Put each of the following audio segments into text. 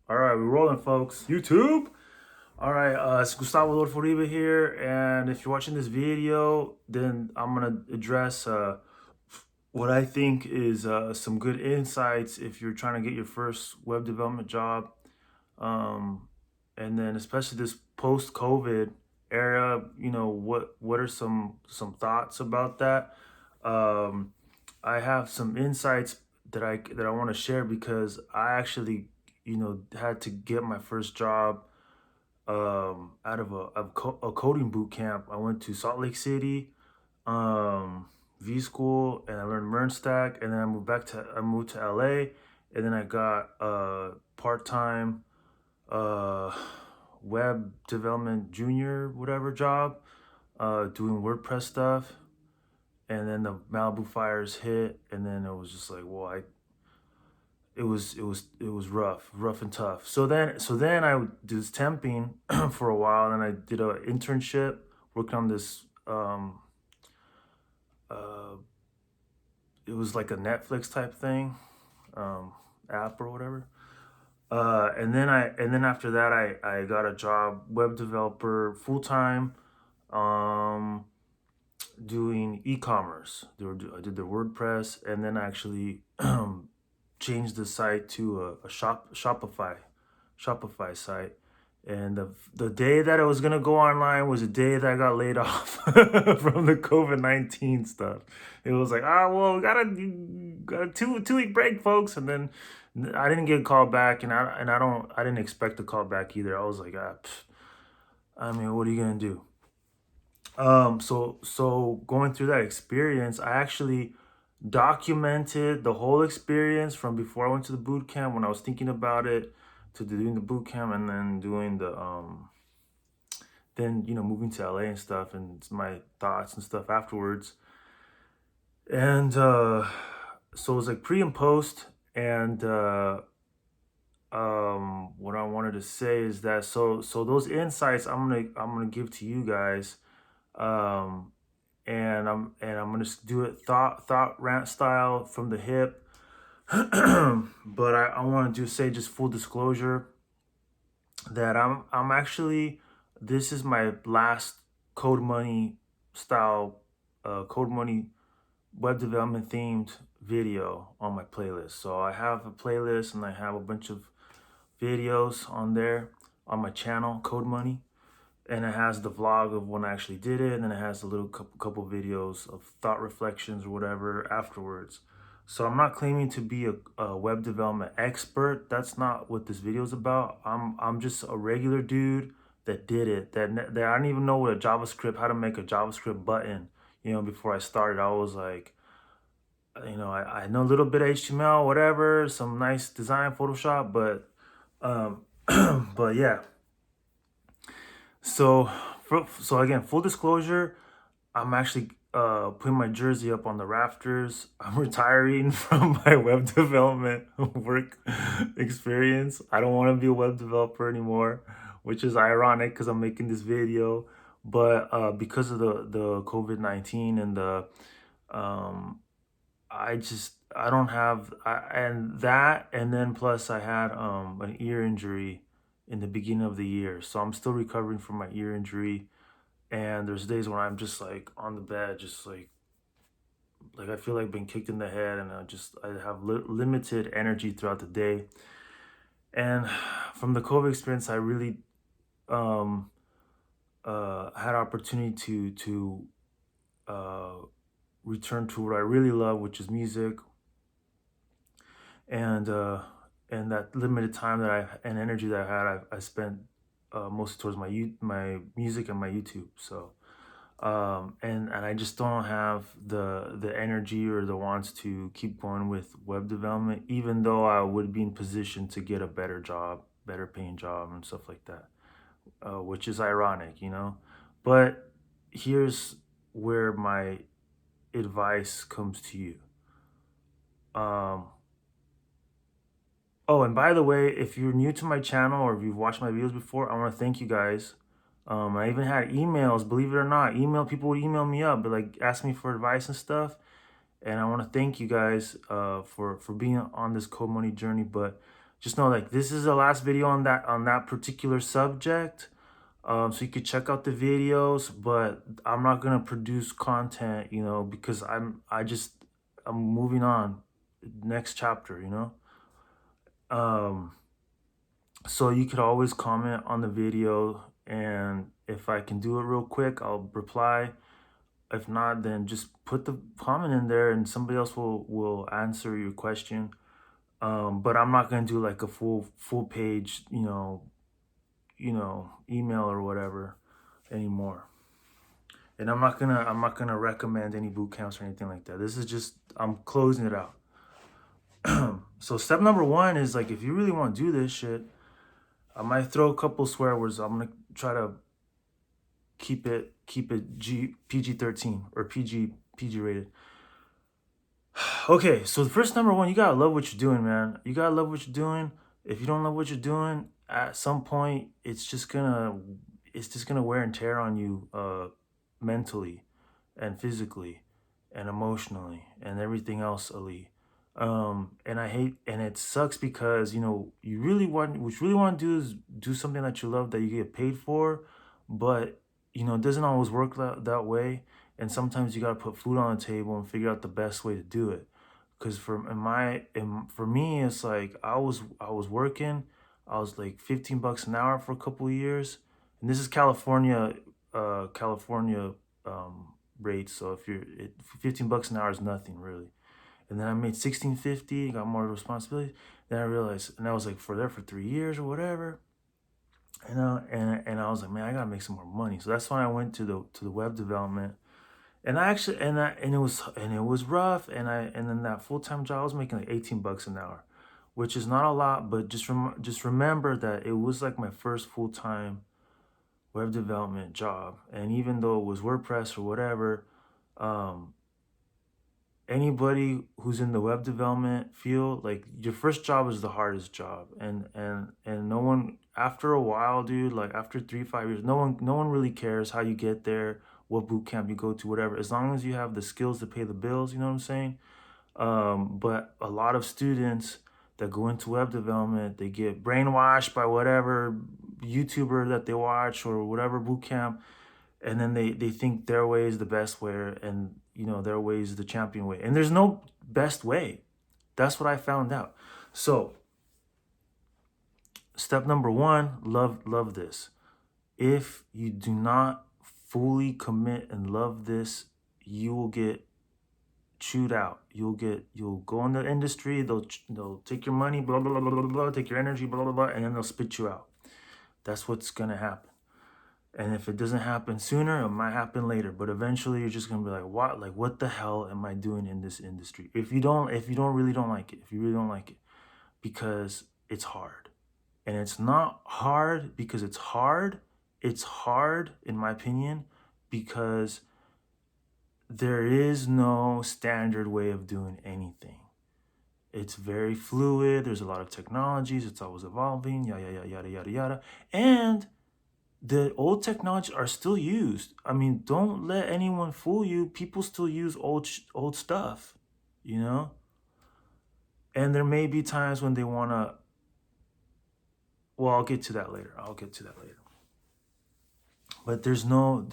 All right, we're rolling, folks. YouTube. All right, it's Gustavo Adolfo Uribe here, and if you're watching this video, then I'm gonna address what I think is some good insights if you're trying to get your first web development job, um, and then especially this post-COVID era. What are some thoughts about that? Um, I have some insights that I want to share because I actually had to get my first job out of a coding boot camp. I went to Salt Lake City, V School, and I learned MERN stack, and then I moved to LA, and then I got a part-time uh web development junior whatever job doing WordPress stuff. And then the Malibu fires hit, and then it was just like, well, it was rough and tough. So then I did temping for a while, and I did an internship working on this. Uh, it was like a Netflix type thing, app or whatever. And then after that, I got a job, web developer, full time, um, doing e-commerce. I did their WordPress, and then I actually changed the site to a Shopify site. And the day that it was gonna go online was the day that I got laid off from the COVID-19 stuff. It was like, well, we got a two-week break, folks, and then I didn't get a call back, and I didn't expect a call back either. I was like, I mean, what are you gonna do? So going through that experience, I actually documented the whole experience from before I went to the boot camp, when I was thinking about it, to doing the boot camp, and then doing the then moving to LA and stuff, and my thoughts and stuff afterwards. And so it was like pre and post. And what I wanted to say is that so those insights I'm gonna give to you guys. um and I'm gonna do it thought rant style from the hip. But I want to just say, just full disclosure, that I'm actually, this is my last Code Money style, Code Money web development themed video on my playlist. So I have a playlist, and I have a bunch of videos on there on my channel, Code Money, and it has the vlog of when I actually did it, and then it has a little couple videos of thought reflections or whatever afterwards. So I'm not claiming to be a web development expert. That's not what this video is about. I'm just a regular dude that did it. That I don't even know what a JavaScript, how to make a JavaScript button. Before I started, I was like, I know a little bit of HTML, whatever, some nice design, Photoshop, but um, but yeah. So again, full disclosure, I'm actually putting my jersey up on the rafters. I'm retiring from my web development work experience. I don't want to be a web developer anymore, which is ironic because I'm making this video. But because of the COVID-19 and the um, I don't have and that, and then plus I had an ear injury in the beginning of the year, so I'm still recovering from my ear injury. And there's days when I'm just like on the bed, just like I feel like being kicked in the head, and I have limited energy throughout the day. And from the COVID experience, I really um had opportunity to uh return to what I really love, which is music. And that limited time and energy that I had, I spent mostly towards my music and my YouTube. So and I just don't have the energy or the wants to keep going with web development, even though I would be in position to get a better job, better paying job, and stuff like that, which is ironic. But here's where my advice comes to you. um Oh, and by the way, if you're new to my channel, or if you've watched my videos before, I want to thank you guys. I even had emails, believe it or not. People would email me up, but like ask me for advice and stuff. And I want to thank you guys for being on this Code Money journey. But just know like this is the last video on that particular subject. So you could check out the videos, but I'm not gonna produce content, because I'm moving on, next chapter, Um, so you could always comment on the video, and if I can do it real quick, I'll reply. If not, then just put the comment in there, and somebody else will answer your question. But I'm not gonna do like a full page, email or whatever anymore. And I'm not gonna recommend any boot camps or anything like that. This is just, I'm closing it out. So step number one is like, if you really want to do this shit, I might throw a couple swear words. I'm gonna try to keep it PG-13 or PG rated. Okay, so the first number one, you gotta love what you're doing, man. You gotta love what you're doing. If you don't love what you're doing, at some point it's just gonna wear and tear on you, mentally and physically and emotionally and everything else, Ali. And I hate, and it sucks because what you really want to do is do something that you love, that you get paid for, but it doesn't always work that way. And sometimes you got to put food on the table and figure out the best way to do it. Because for me, it's like I was working, I was like $15 an hour for a couple of years, and this is California rates. So if you're $15 an hour is nothing really. And then I made 1650, got more responsibility. Then I realized, and I was like for 3 years or whatever. And I was like, man, I gotta make some more money. So that's when I went to the web development. And I actually and it was rough. And then that full-time job, I was making like $18 an hour, which is not a lot, but just remember that it was like my first full-time web development job. And even though it was WordPress or whatever, anybody who's in the web development field, like your first job is the hardest job. And no one, after a while, dude, like after 3 5 years, no one really cares how you get there, what boot camp you go to, whatever, as long as you have the skills to pay the bills, you know what I'm saying? But a lot of students that go into web development, they get brainwashed by whatever YouTuber that they watch or whatever boot camp, and then they think their way is the best way, and their way is the champion way, and there's no best way. That's what I found out. So step number one, love this. If you do not fully commit and love this, you will get chewed out. You'll go in the industry, they'll take your money, blah blah blah blah blah, take your energy, blah blah blah, and then they'll spit you out. That's what's gonna happen. And if it doesn't happen sooner, it might happen later. But eventually you're just gonna be like, what the hell am I doing in this industry? If you really don't like it, because it's hard. And it's not hard because it's hard. It's hard, in my opinion, because there is no standard way of doing anything. It's very fluid. There's a lot of technologies. It's always evolving, yada, yada, yada, yada. And the old technology are still used. I mean, don't let anyone fool you. People still use old stuff, And there may be times when they want to, well, I'll get to that later. But there's no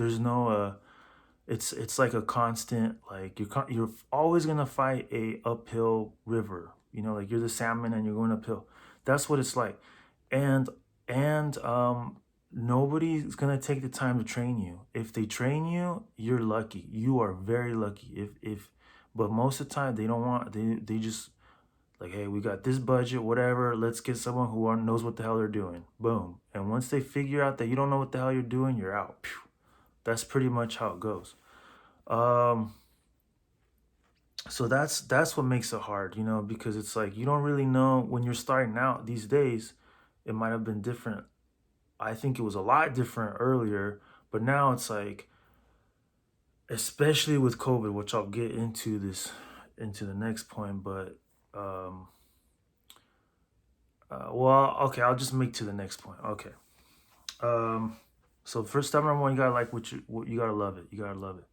it's like a constant, like you're always going to fight a uphill river, like you're the salmon and you're going uphill. That's what it's like. And nobody's gonna take the time to train you. If they train you, you're lucky. You are very lucky. But most of the time they don't want. They just like, hey, we got this budget, whatever. Let's get someone who knows what the hell they're doing. Boom. And once they figure out that you don't know what the hell you're doing, you're out. Phew. That's pretty much how it goes. So that's what makes it hard, because it's like you don't really know when you're starting out these days. It might have been different. I think it was a lot different earlier, but now it's like, especially with COVID, which I'll get into the next point, but well, okay, I'll just make to the next point. Okay. So first, step number one, you gotta like what you gotta love it. You gotta love it.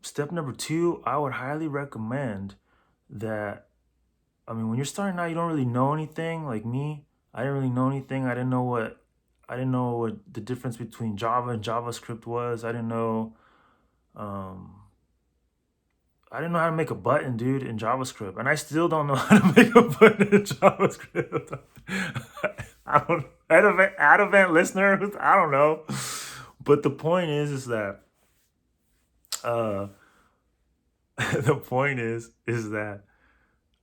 Step number two, I would highly recommend that I mean, when you're starting out, you don't really know anything. Like me, I didn't really know anything. I didn't know what the difference between Java and JavaScript was. Um, I didn't know how to make a button, dude, in JavaScript, and I still don't know how to make a button in JavaScript. I don't. Advent listeners, I don't know. But the point is that uh, the point is that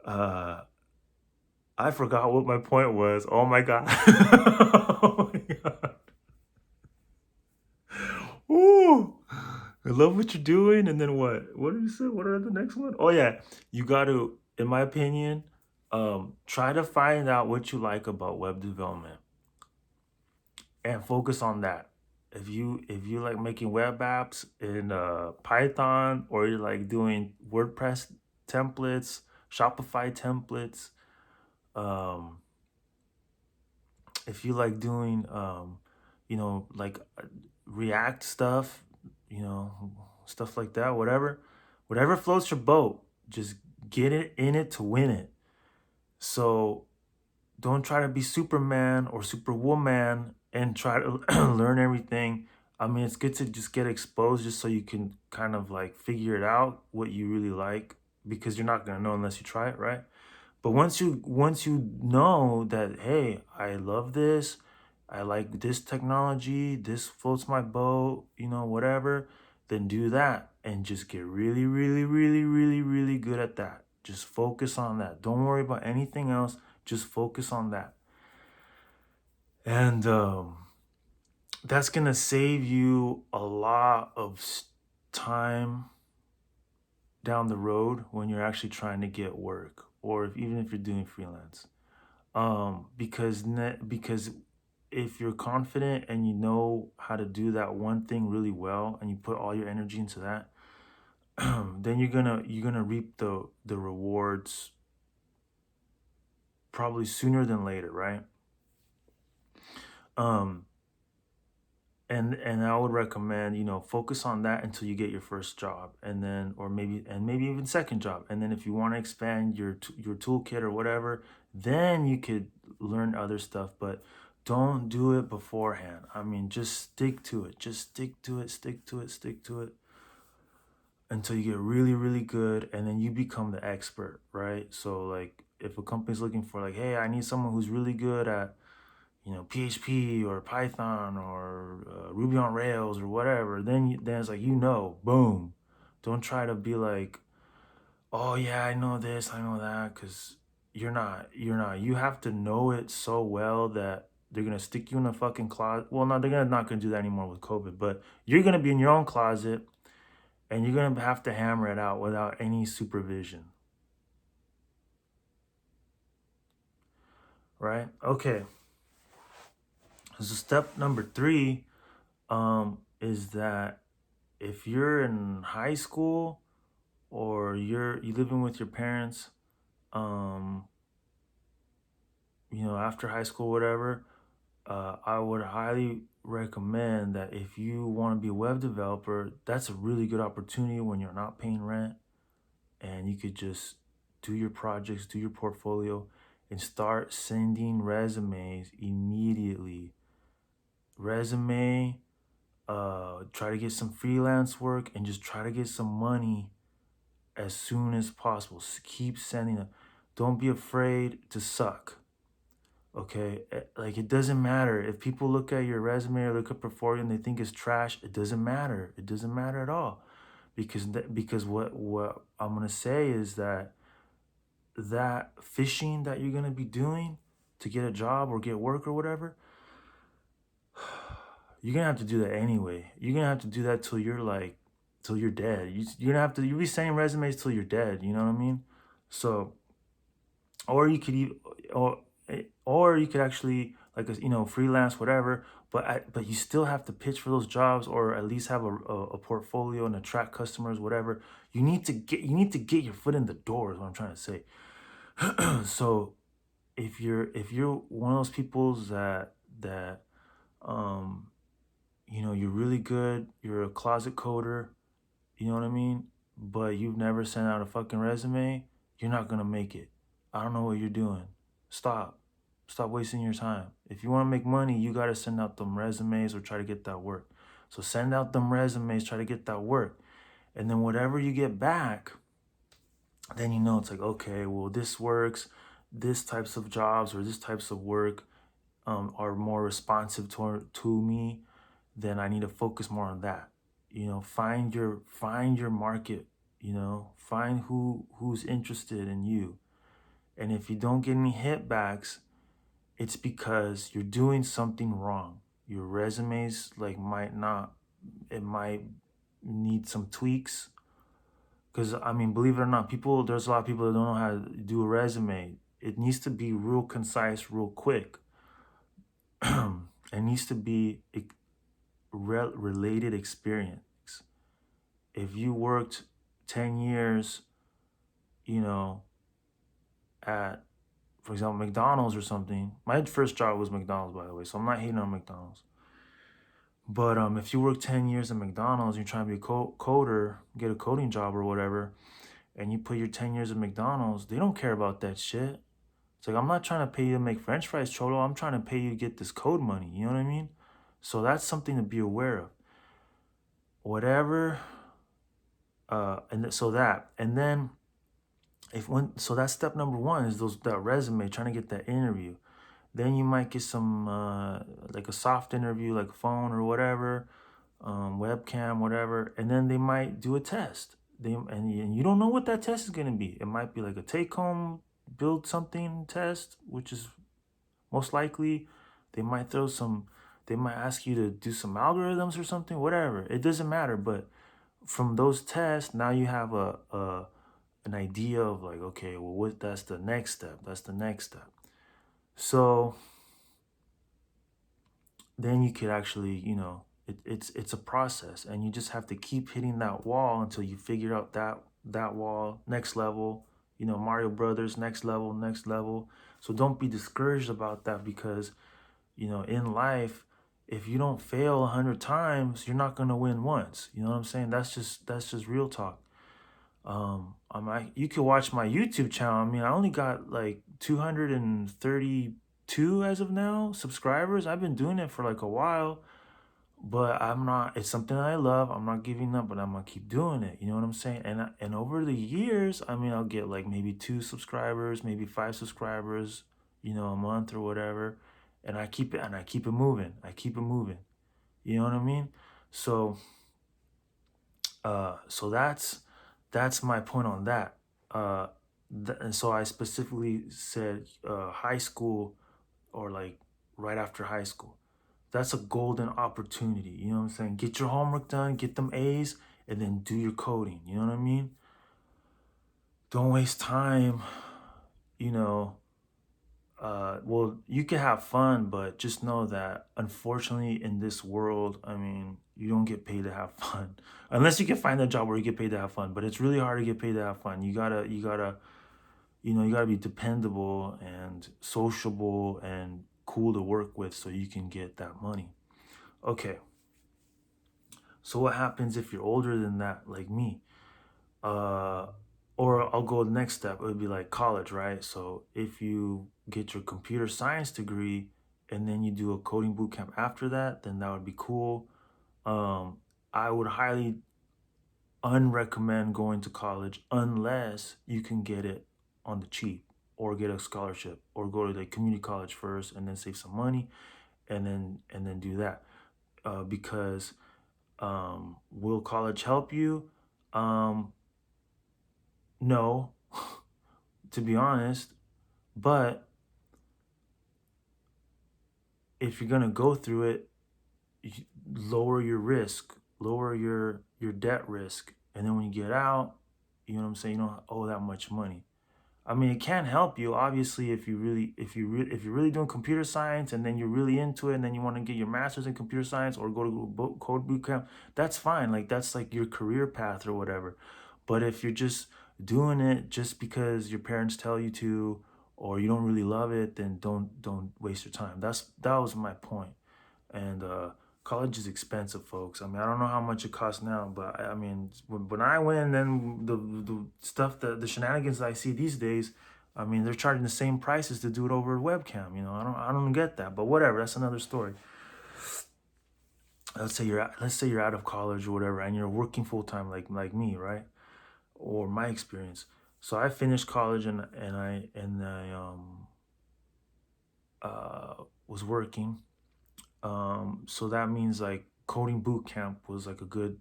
uh, I forgot what my point was. Oh my god. Oh my god. Ooh. I love what you're doing. And then what? What did you say? What are the next one? Oh yeah. You gotta, in my opinion, try to find out what you like about web development and focus on that. If you like making web apps in Python, or you like doing WordPress templates, Shopify templates, um, if you like doing like React stuff, you know, stuff like that, whatever floats your boat, just get it in it to win it. So don't try to be Superman or Superwoman and try to learn everything. I mean, it's good to just get exposed just so you can kind of like figure it out what you really like, because you're not going to know unless you try it, right? But once you know that, hey, I love this, I like this technology, this floats my boat, whatever, then do that and just get really, really, really, really, really good at that. Just focus on that. Don't worry about anything else. Just focus on that. And that's gonna save you a lot of time down the road when you're actually trying to get work, or even if you're doing freelance. Because if you're confident and you know how to do that one thing really well, and you put all your energy into that, then you're gonna reap the rewards probably sooner than later, right? um and I would recommend, focus on that until you get your first job, and then, or maybe even second job, and then if you want to expand your toolkit or whatever, then you could learn other stuff. But don't do it beforehand. I mean, just stick to it. Just stick to it. Stick to it. Stick to it until you get really, really good, and then you become the expert, right? So like, if a company's looking for, like, hey, I need someone who's really good at PHP or Python or Ruby on Rails or whatever, then it's like, boom. Don't try to be like, oh yeah, I know this, I know that, because you're not. You have to know it so well that they're gonna stick you in a fucking closet. Well, no, they're not gonna do that anymore with COVID, but you're gonna be in your own closet and you're gonna have to hammer it out without any supervision, right? Okay. So step number three is that if you're in high school, or you living with your parents, um, after high school, whatever, I would highly recommend that if you want to be a web developer, that's a really good opportunity when you're not paying rent, and you could just do your projects, do your portfolio, and start sending resumes immediately. Resume, try to get some freelance work, and just try to get some money as soon as possible. Keep sending them. Don't be afraid to suck. Okay, like, it doesn't matter if people look at your resume or look up portfolio and they think it's trash. It doesn't matter. It doesn't matter at all, because what I'm gonna say is that fishing that you're gonna be doing to get a job or get work or whatever, you're gonna have to do that anyway. You're gonna have to do that till you're dead. You're gonna have to. You'll be sending resumes till you're dead. You know what I mean? So, or you could even, or you could actually, like, freelance, whatever. But you still have to pitch for those jobs, or at least have a portfolio and attract customers, whatever. You need to get your foot in the door, is what I'm trying to say. So if you're one of those people that um you're really good, you're a closet coder, you know what I mean, but you've never sent out a fucking resume, you're not gonna make it. I don't know what you're doing. Stop. Stop wasting your time. If you want to make money, you got to send out them resumes or try to get that work. So send out them resumes, try to get that work. And then whatever you get back, then you know it's like, okay, well, this works. This types of jobs or this types of work are more responsive to me. Then I need to focus more on that. Find your market. Find who's interested in you. And if you don't get any hit backs, it's because you're doing something wrong. Your resumes like might not, it might need some tweaks. Because I mean, believe it or not, there's a lot of people that don't know how to do a resume. It needs to be real concise, real quick. It needs to be related experience. If you worked 10 years, you know, at, for example, McDonald's or something. My first job was McDonald's, by the way, so I'm not hating on McDonald's. But if you work 10 years at McDonald's, you're trying to be a coder, get a coding job or whatever, and you put your 10 years at McDonald's, they don't care about that shit. It's like, I'm not trying to pay you to make French fries, Cholo. I'm trying to pay you to get this code money. You know what I mean? So that's something to be aware of. Whatever, and then so that's step number one is that resume, trying to get that interview. Then you might get some like a soft interview, like a phone or whatever, webcam, whatever, and then they might do a test. And you don't know what that test is gonna be. It might be like a take-home build something test, which is most likely. They might throw some. They might ask you to do some algorithms or something, whatever. It doesn't matter. But from those tests, now you have an idea of like, okay, well, that's the next step. That's the next step. So then you could actually, it's a process, and you just have to keep hitting that wall until you figure out that wall, next level, Mario Brothers, next level, next level. So don't be discouraged about that, because in life, if you don't fail 100 times, you're not going to win once. You know what I'm saying? That's just real talk. You could watch my YouTube channel. I mean, I only got like 232 as of now subscribers. I've been doing it for like a while, but I'm not. It's something I love. I'm not giving up, but I'm gonna keep doing it. You know what I'm saying? And over the years, I mean, I'll get like maybe 2 subscribers, maybe 5 subscribers, a month or whatever, and I keep it moving. I keep it moving. You know what I mean? So so that's my point on that. And so I specifically said high school, or like right after high school. That's a golden opportunity. You know what I'm saying? Get your homework done, get them A's, and then do your coding. You know what I mean? Don't waste time. You know, well, you can have fun, but just know that unfortunately in this world, I mean, you don't get paid to have fun unless you can find a job where you get paid to have fun. But it's really hard to get paid to have fun. You gotta be dependable and sociable and cool to work with so you can get that money. Okay. So what happens if you're older than that, like me? Uh, or I'll go the next step. It would be like college, right? So if you get your computer science degree and then you do a coding boot camp after that, then that would be cool. I would highly unrecommend going to college unless you can get it on the cheap, or get a scholarship, or go to the community college first and then save some money, and then do that. Because will college help you? No, to be honest. But if you're gonna go through it, lower your risk, lower your debt risk, and then when you get out, you know what I'm saying, you don't owe that much money. I mean, it can help you, obviously, if you're really doing computer science and then you're really into it, and then you want to get your master's in computer science or go to code boot camp. That's fine. Like, that's like your career path or whatever. But if you're just doing it just because your parents tell you to, or you don't really love it, then don't waste your time. That was my point. And college is expensive, folks. I mean, I don't know how much it costs now, but I mean, when I went, then the stuff, the shenanigans I see these days, I mean, they're charging the same prices to do it over a webcam. I don't get that, but whatever. That's another story. Let's say you're out of college or whatever, and you're working full time, like me, right? Or my experience. So I finished college and I was working. So that means like coding boot camp was like a good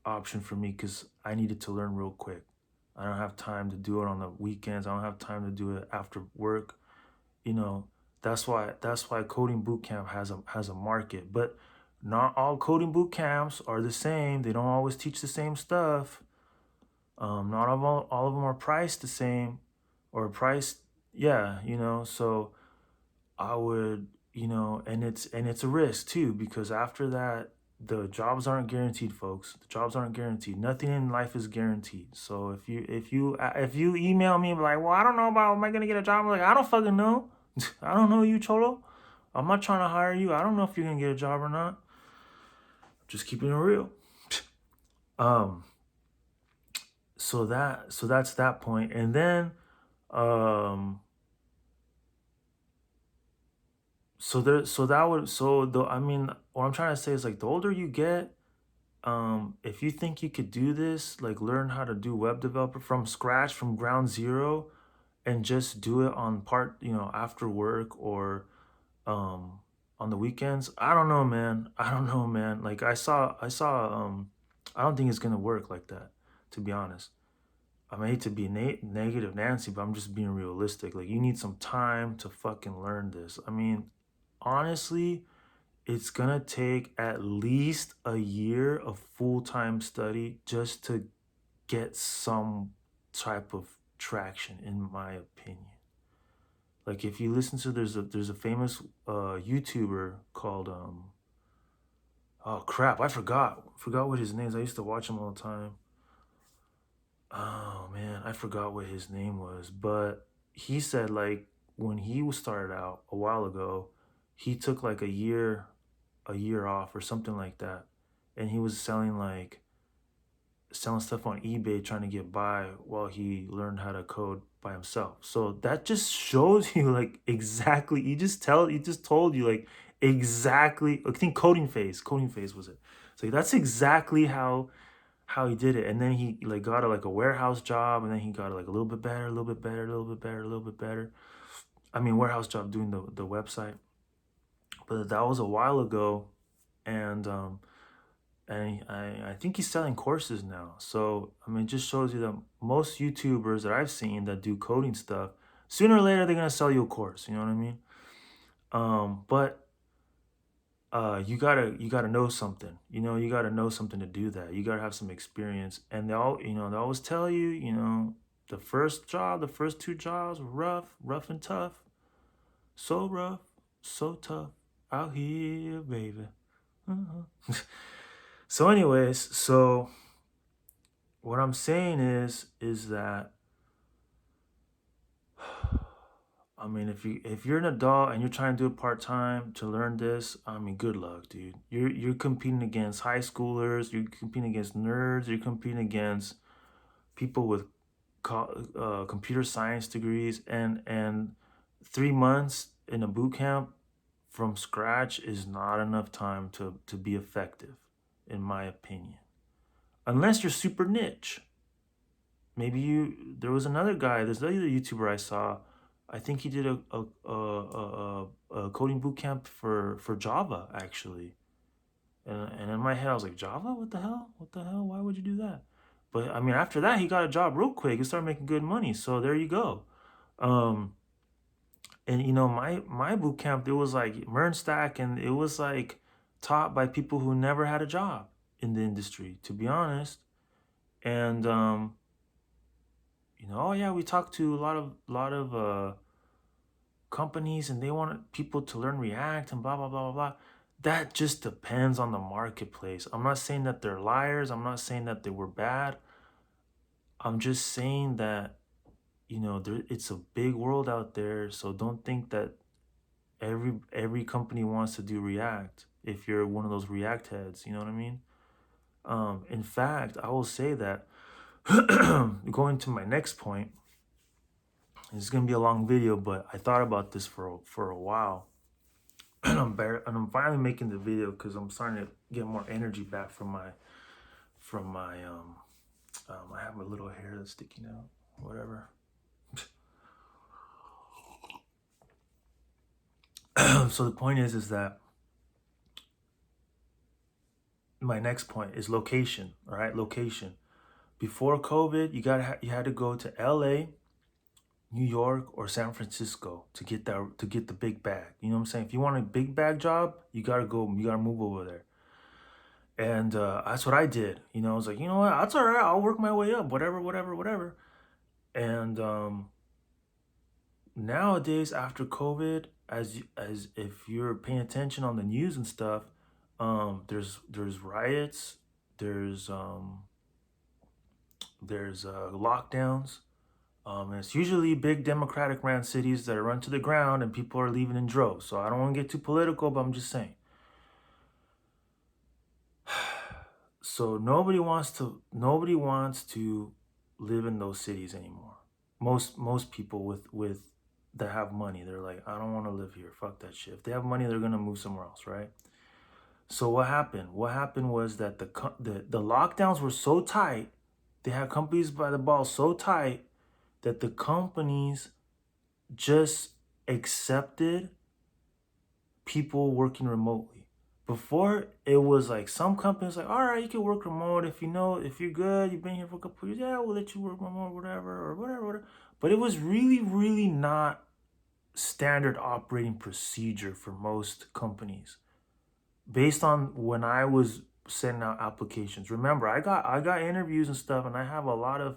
option for me because I needed to learn real quick. I don't have time to do it on the weekends. I don't have time to do it after work. You know, that's why coding boot camp has a market. But not all coding boot camps are the same. They don't always teach the same stuff. Not all of them are priced the same or priced, yeah, so I would, and it's a risk too, because after that, the jobs aren't guaranteed, folks. The jobs aren't guaranteed. Nothing in life is guaranteed. So if you email me like, well, I don't know about, am I gonna get a job? I'm like, I don't fucking know. I don't know you, cholo. I'm not trying to hire you. I don't know if you're gonna get a job or not. Just keeping it real. Um, so that's that point, and then um, I mean, what I'm trying to say is like the older you get, if you think you could do this, like learn how to do web developer from scratch, from ground zero, and just do it on after work or um on the weekends. I don't know, man. I don't know, man. Like I don't think it's gonna work like that, to be honest. I hate to be negative Nancy, but I'm just being realistic. Like you need some time to fucking learn this. I mean, honestly, it's gonna take at least a year of full-time study just to get some type of traction, in my opinion. Like if you listen to there's a famous YouTuber called oh crap, I forgot what his name is. I used to watch him all the time. Oh man, I forgot what his name was, but he said like when he was started out a while ago, he took like a year off or something like that, and he was selling stuff on eBay trying to get by while he learned how to code by himself. So that just shows you like exactly he just told you like exactly, I think coding phase was it. So that's exactly how he did it. And then he like got a warehouse job, and then he got like a little bit better, a little bit better, a little bit better, a little bit better. I mean, warehouse job doing the website. But that was a while ago, and I think he's selling courses now. So I mean, it just shows you that most YouTubers that I've seen that do coding stuff, sooner or later they're gonna sell you a course. You know what I mean? But you gotta know something. You gotta know something to do that. You gotta have some experience. And they always tell you, the first job, the first two jobs were rough and tough, so rough, so tough out here, baby. Uh-huh. So, anyways, what I'm saying is that I mean, if you're an adult and you're trying to do it part time to learn this, I mean, good luck, dude. You're competing against high schoolers. You're competing against nerds. You're competing against people with computer science degrees, and 3 months in a boot camp from scratch is not enough time to be effective, in my opinion. Unless you're super niche. Maybe there was another guy, there's another YouTuber I saw. I think he did a coding boot camp for Java, actually. And in my head I was like, Java? What the hell? What the hell? Why would you do that? But I mean, after that he got a job real quick and started making good money. So there you go. Um and my boot camp, it was like MERN stack, and it was like taught by people who never had a job in the industry, to be honest. And oh yeah, we talked to a lot of companies, and they want people to learn React and blah blah blah blah blah. That just depends on the marketplace. I'm not saying that they're liars. I'm not saying that they were bad. I'm just saying that it's a big world out there. So don't think that every company wants to do React. If you're one of those React heads, you know what I mean. In fact, I will say that going to my next point, It's gonna be a long video, but I thought about this for a while, and I'm finally making the video because I'm starting to get more energy back from my I have a little hair that's sticking out, whatever. So the point is that my next point is location. All right, location. Before COVID, you had to go to L.A., New York, or San Francisco to get the big bag. You know what I'm saying? If you want a big bag job, you gotta go. You gotta move over there. And that's what I did. You know, I was like, you know what? That's all right. I'll work my way up. Whatever, whatever, whatever. And nowadays, after COVID, as if you're paying attention on the news and stuff, there's riots, there's um, there's lockdowns. And it's usually big Democratic ran cities that are run to the ground and people are leaving in droves. So I don't want to get too political, but I'm just saying. So nobody wants to live in those cities anymore. Most people with that have money, they're like, I don't want to live here. Fuck that shit. If they have money, they're gonna move somewhere else, right? So what happened? What happened was that the lockdowns were so tight, they had companies by the ball so tight that the companies just accepted people working remotely. Before it was like some companies like, all right, you can work remote if you know if you're good, you've been here for a couple years, yeah, we'll let you work remote, whatever, or whatever, whatever. But it was really, really not standard operating procedure for most companies. Based on when I was sending out applications. Remember, I got interviews and stuff and I have a lot of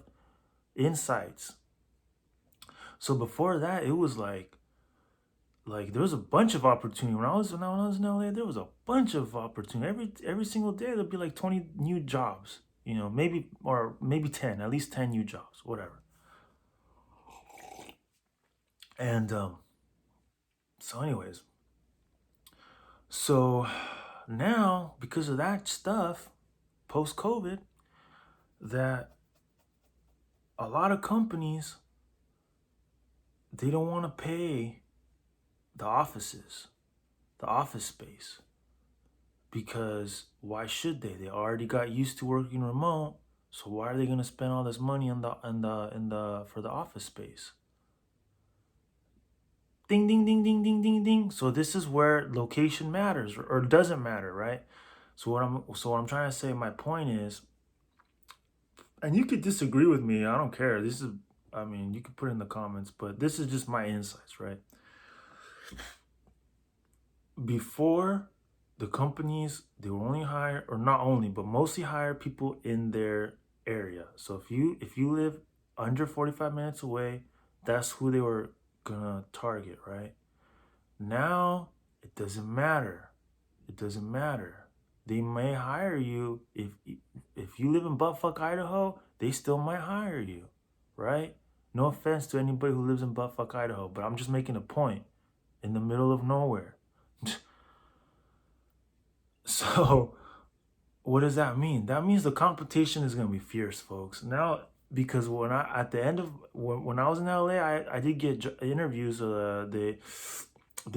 insights. So before that, it was like there was a bunch of opportunity when I was in LA. There was a bunch of opportunity every single day. There'd be like 20 new jobs, you know, maybe 10, at least 10 new jobs, whatever. And so, anyways, so now because of that stuff, post COVID, that a lot of companies they don't want to pay the offices, the office space. Because why should they? They already got used to working remote. So why are they gonna spend all this money on the for the office space? Ding ding ding ding ding ding ding. So this is where location matters or doesn't matter, right? So what I'm trying to say, my point is, and you could disagree with me, I don't care. This is I mean, you could put it in the comments, but this is just my insights, right? Before the companies they were only hire or not only but mostly hire people in their area. So if you live under 45 minutes away, that's who they were gonna target, right? Now it doesn't matter. It doesn't matter. They may hire you if you live in buttfuck Idaho, they still might hire you, right? No offense to anybody who lives in buttfuck Idaho, but I'm just making a point. In the middle of nowhere. So, what does that mean? That means the competition is going to be fierce, folks. Now, because when I at the end of when I was in LA, I did get interviews. They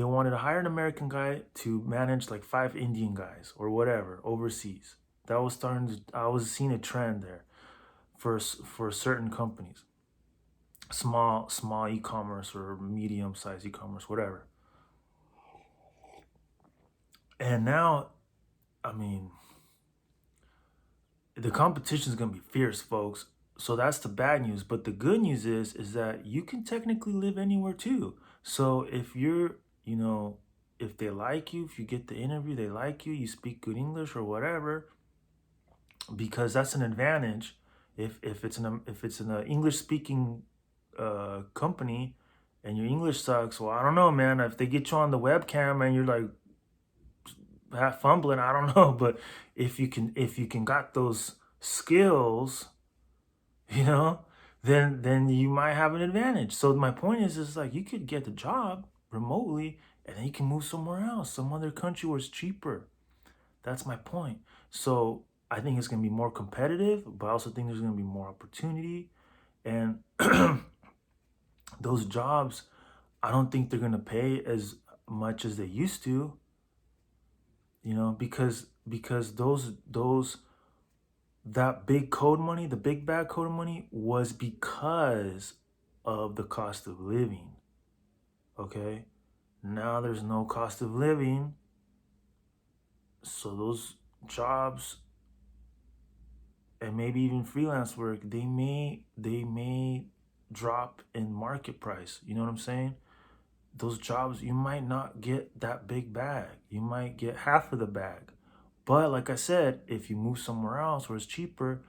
wanted to hire an American guy to manage like 5 Indian guys or whatever overseas. That was starting to. I was seeing a trend there for certain companies, small e-commerce or medium sized e-commerce, whatever. And now, I mean, the competition is going to be fierce, folks. So that's the bad news. But the good news is that you can technically live anywhere too. So if you're, you know, if they like you, if you get the interview, they like you, you speak good English or whatever, because that's an advantage. If it's an English speaking company and your English sucks, well, I don't know, man. If they get you on the webcam and you're like half fumbling, I don't know, but if you can got those skills, you know, then you might have an advantage. So my point is like you could get the job remotely and then you can move somewhere else, some other country where it's cheaper. That's my point. So I think it's gonna be more competitive, but I also think there's gonna be more opportunity. And those jobs, I don't think they're gonna pay as much as they used to, because those that big code money, the big bad code money was because of the cost of living. Okay? Now there's no cost of living, so those jobs and maybe even freelance work, they may drop in market price. You know what I'm saying? Those jobs, you might not get that big bag. You might get half of the bag. But like I said, if you move somewhere else where it's cheaper,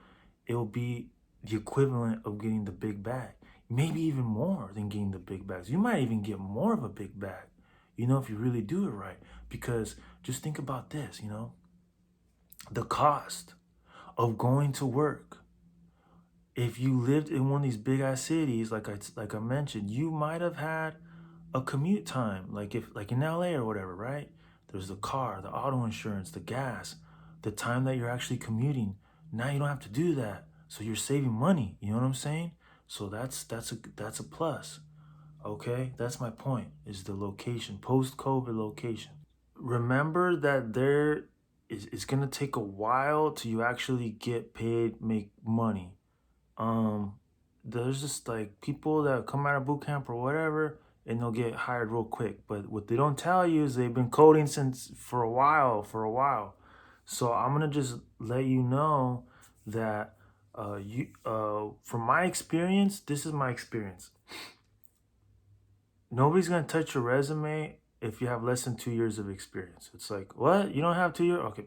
it'll be the equivalent of getting the big bag. Maybe even more than getting the big bags. You might even get more of a big bag, if you really do it right. Because just think about this, the cost of going to work. If you lived in one of these big ass cities, like I mentioned, you might have had a commute time, like in LA or whatever, right? There's the car, the auto insurance, the gas, the time that you're actually commuting. Now you don't have to do that, so you're saving money. You know what I'm saying? So that's a plus. Okay, that's my point. Is the location, post-COVID location. Remember that it's gonna take a while till you actually get paid, make money. um there's just like people that come out of boot camp or whatever, and they'll get hired real quick, but what they don't tell you is they've been coding since for a while. So I'm gonna just let you know that you from my experience, this is my experience. Nobody's gonna touch your resume if you have less than 2 years of experience. It's like, what, you don't have 2 years? Okay.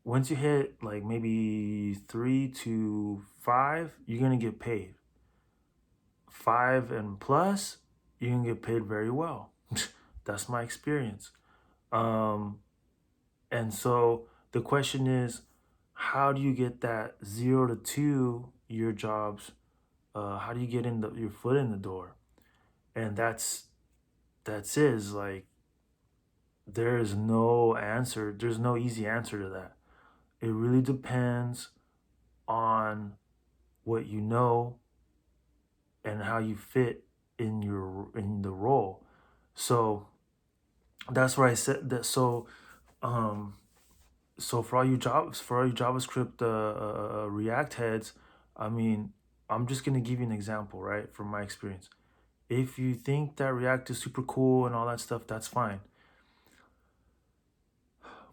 Once you hit like maybe 3 to 5, you're gonna get paid. 5 and plus, you can get paid very well. That's my experience. Um, and so the question is, how do you get that 0 to 2 year jobs? How do you get your foot in the door? And that's it. Is like there is no answer. There's no easy answer to that. It really depends on what you know and how you fit in the role. So that's where I said that. Um, so for all you JavaScript React heads, I mean, I'm just gonna give you an example, right, from my experience. If you think that React is super cool and all that stuff, that's fine.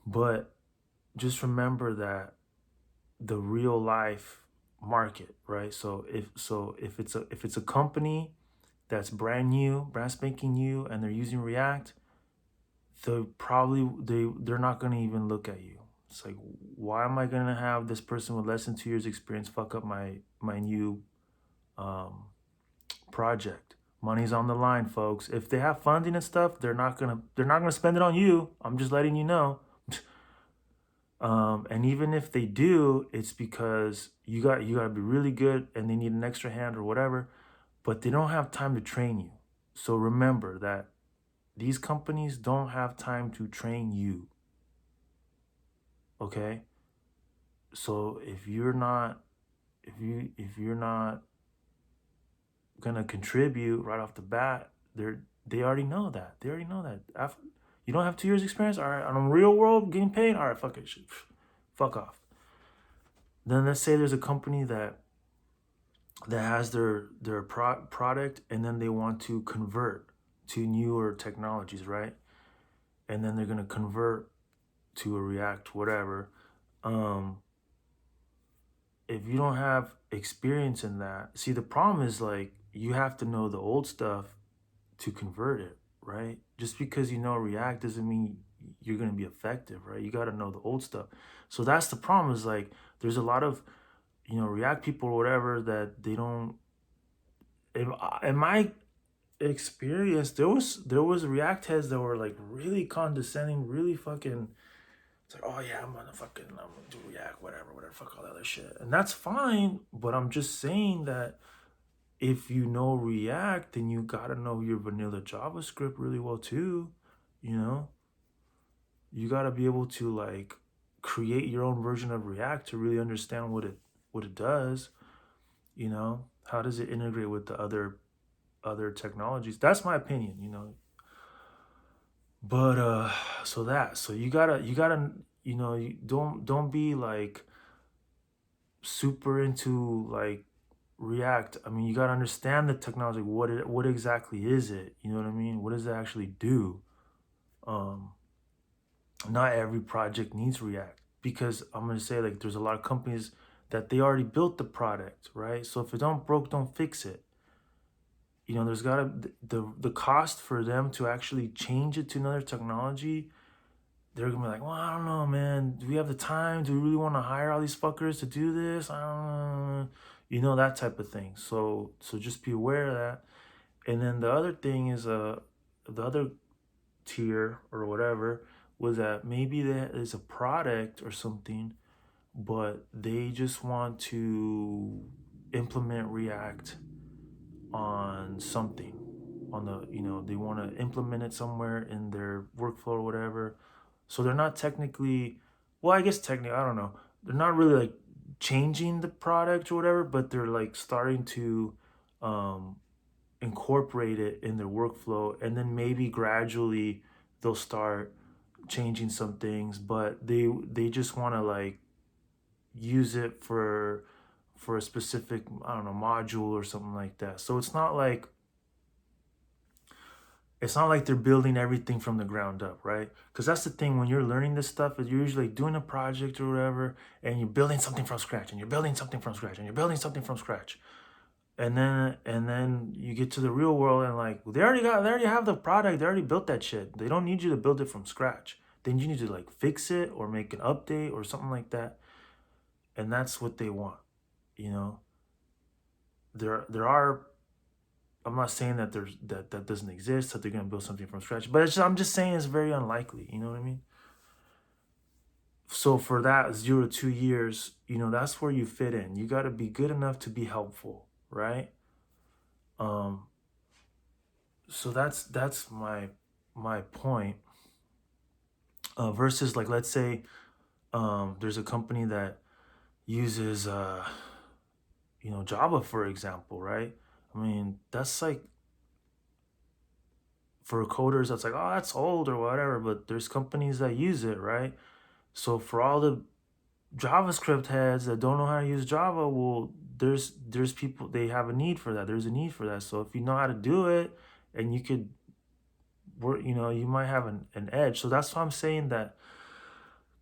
But just remember that the real life market, right? So if it's a company that's brand new, brand spanking new, and they're using React, they're not gonna even look at you. It's like, why am I gonna have this person with less than 2 years experience fuck up my new um, project? Money's on the line, folks. If they have funding and stuff, they're not gonna spend it on you. I'm just letting you know. And even if they do, it's because you gotta be really good, and they need an extra hand or whatever. But they don't have time to train you. So remember that these companies don't have time to train you. Okay? So if you're not gonna contribute right off the bat, they already know that. They already know that. After, you don't have 2 years experience, all right, on a real world getting paid, all right, fuck it, shit, fuck off. Then let's say there's a company that has their product, and then they want to convert to newer technologies, right? And then they're gonna convert to a React, whatever. Um, if you don't have experience in that, see, the problem is like you have to know the old stuff to convert it, right? Just because you know React doesn't mean you're gonna be effective, right? You got to know the old stuff. So that's the problem. Is like there's a lot of React people or whatever that they don't. In my experience, there was React heads that were like really condescending, really fucking. It's like, oh yeah, I'm gonna do React, whatever, fuck all that other shit, and that's fine. But I'm just saying that if you know React, then you gotta know your vanilla JavaScript really well too. You know, you gotta be able to like create your own version of React to really understand what it does. You know, How does it integrate with the other technologies? That's my opinion, But so you gotta you don't be like super into like React. I mean, you gotta understand the technology. What exactly is it? You know what I mean? What does it actually do? Um, Not every project needs React, because I'm gonna say, like, there's a lot of companies that they already built the product, right? So if it don't broke, don't fix it. There's gotta the cost for them to actually change it to another technology. They're gonna be like, well, I don't know, man. Do we have the time? Do we really want to hire all these fuckers to do this? I don't know. That type of thing. So just be aware of that. And then the other thing is the other tier or whatever was that maybe there is a product or something, but they just want to implement React on something, on the they want to implement it somewhere in their workflow or whatever. So they're not technically, well, I guess technically, I don't know, they're not really like changing the product or whatever, but they're like starting to um incorporate it in their workflow, and then maybe gradually they'll start changing some things, but they just want to like use it for a specific, I don't know, module or something like that. So it's not like they're building everything from the ground up, right? Because that's the thing, when you're learning this stuff, is you're usually doing a project or whatever, and you're building something from scratch, and you're building something from scratch, and you're building something from scratch. And then you get to the real world, and like they already have the product, they already built that shit. They don't need you to build it from scratch. Then you need to like fix it or make an update or something like that. And that's what they want, you know. There are, I'm not saying that that doesn't exist, that they're gonna build something from scratch, but I'm just saying it's very unlikely. You know what I mean? So for that 0 to 2 years, that's where you fit in. You got to be good enough to be helpful, right? Um, so that's my point. Versus, like, let's say there's a company that uses Java, for example, right? I mean, that's like, for coders, that's like, oh, that's old or whatever, but there's companies that use it, right? So for all the JavaScript heads that don't know how to use Java, well, there's people, they have a need for that. There's a need for that. So if you know how to do it, and you could work, you might have an edge. So that's why I'm saying that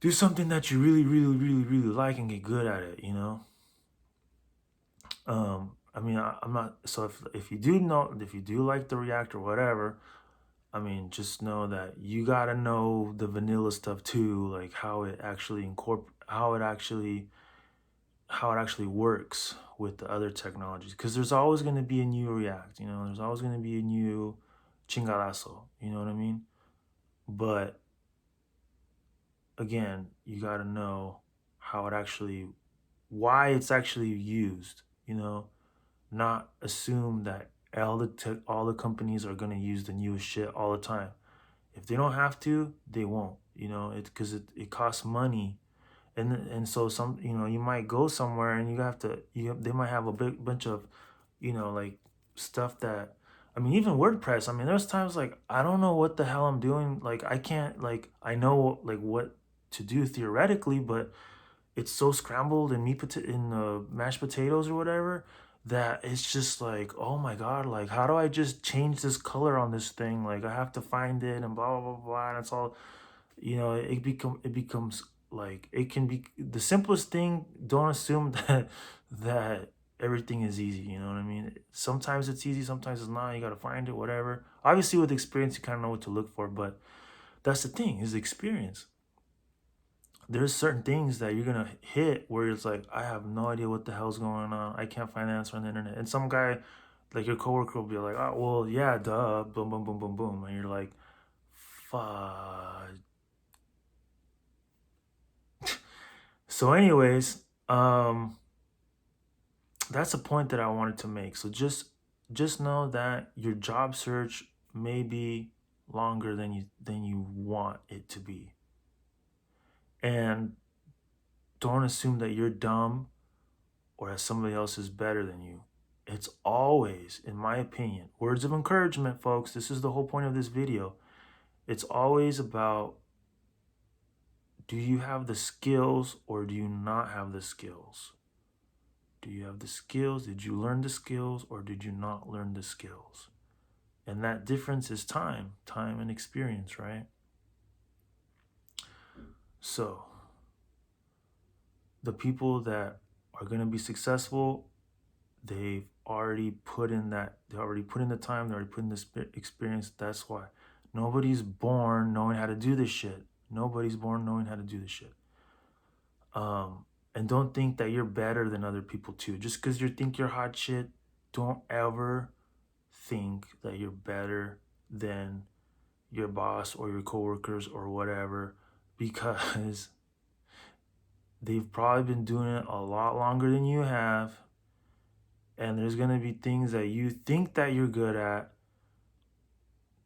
do something that you really, really, really, really like, and get good at it. I mean, I'm not, so if you do like the React or whatever, I mean, just know that you gotta know the vanilla stuff too, like how it actually works with the other technologies. Because there's always gonna be a new React, there's always gonna be a new chingadazo, you know what I mean? But again, you gotta know how it actually, why it's actually used, not assume that all the companies are gonna use the newest shit all the time. If they don't have to, they won't. It's because it costs money, and so some, you might go somewhere, and they might have a big bunch of, like, stuff that, I mean, even WordPress. I mean, there's times like I don't know what the hell I'm doing. Like, I can't, like, I know like what to do theoretically, but it's so scrambled in mashed potatoes or whatever, that it's just like, oh my god, like, how do I just change this color on this thing? Like, I have to find it and blah blah blah blah, and it's all, it becomes like, it can be the simplest thing. Don't assume that everything is easy. You know what I mean? Sometimes it's easy, sometimes it's not. You got to find it, whatever. Obviously, with experience, you kind of know what to look for, but that's the thing, is experience. There's certain things that you're gonna hit where it's like, I have no idea what the hell's going on. I can't find the answer on the internet. And some guy, like your coworker, will be like, oh, well, yeah, duh, boom, boom, boom, boom, boom. And you're like, fuck. So, anyways, that's a point that I wanted to make. So just know that your job search may be longer than you want it to be. And don't assume that you're dumb, or that somebody else is better than you. It's always, in my opinion, words of encouragement, folks. This is the whole point of this video. It's always about, do you have the skills or do you not have the skills? Do you have the skills? Did you learn the skills or did you not learn the skills? And that difference is time and experience, right? So the people that are going to be successful, they've already put in the time, they already put in the experience. That's why nobody's born knowing how to do this shit. Nobody's born knowing how to do this shit. And don't think that you're better than other people too. Just because you think you're hot shit, don't ever think that you're better than your boss or your coworkers or whatever, because they've probably been doing it a lot longer than you have. And there's going to be things that you think that you're good at,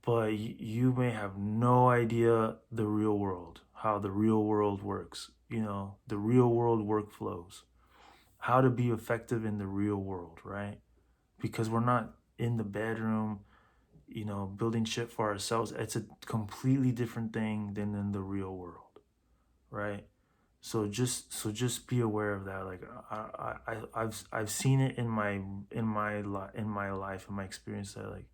but you may have no idea the real world, how the real world works, the real world workflows, how to be effective in the real world, right? Because we're not in the bedroom, building shit for ourselves. It's a completely different thing than in the real world, right? So just be aware of that. Like I've seen it in my life, in my experience, that like,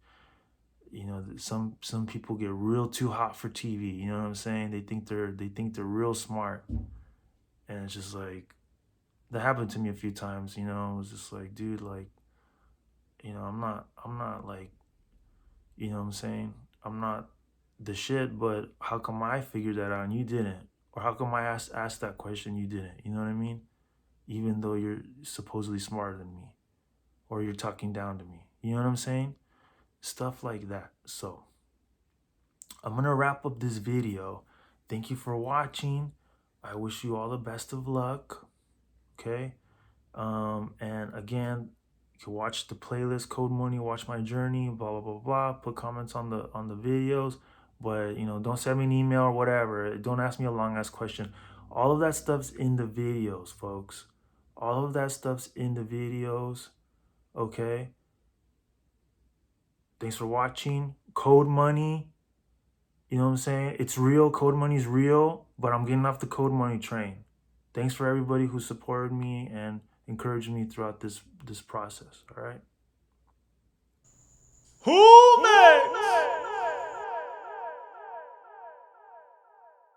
some people get real too hot for TV. You know what I'm saying? They think they're real smart, and it's just like, that happened to me a few times. It was just like, dude, like, I'm not like, what I'm saying? I'm not the shit, but how come I figured that out and you didn't? Or how come I asked that question, you didn't? You know what I mean? Even though you're supposedly smarter than me, or you're talking down to me. You know what I'm saying? Stuff like that. So I'm going to wrap up this video. Thank you for watching. I wish you all the best of luck. Okay? And again, you can watch the playlist Code Money, watch my journey, blah blah blah blah. Put comments on the videos, but don't send me an email or whatever. Don't ask me a long ass question. All of that stuff's in the videos, folks. All of that stuff's in the videos. Okay. Thanks for watching. Code Money. You know what I'm saying? It's real. Code Money's real, but I'm getting off the Code Money train. Thanks for everybody who supported me and encouraged me throughout this process. All right. Who makes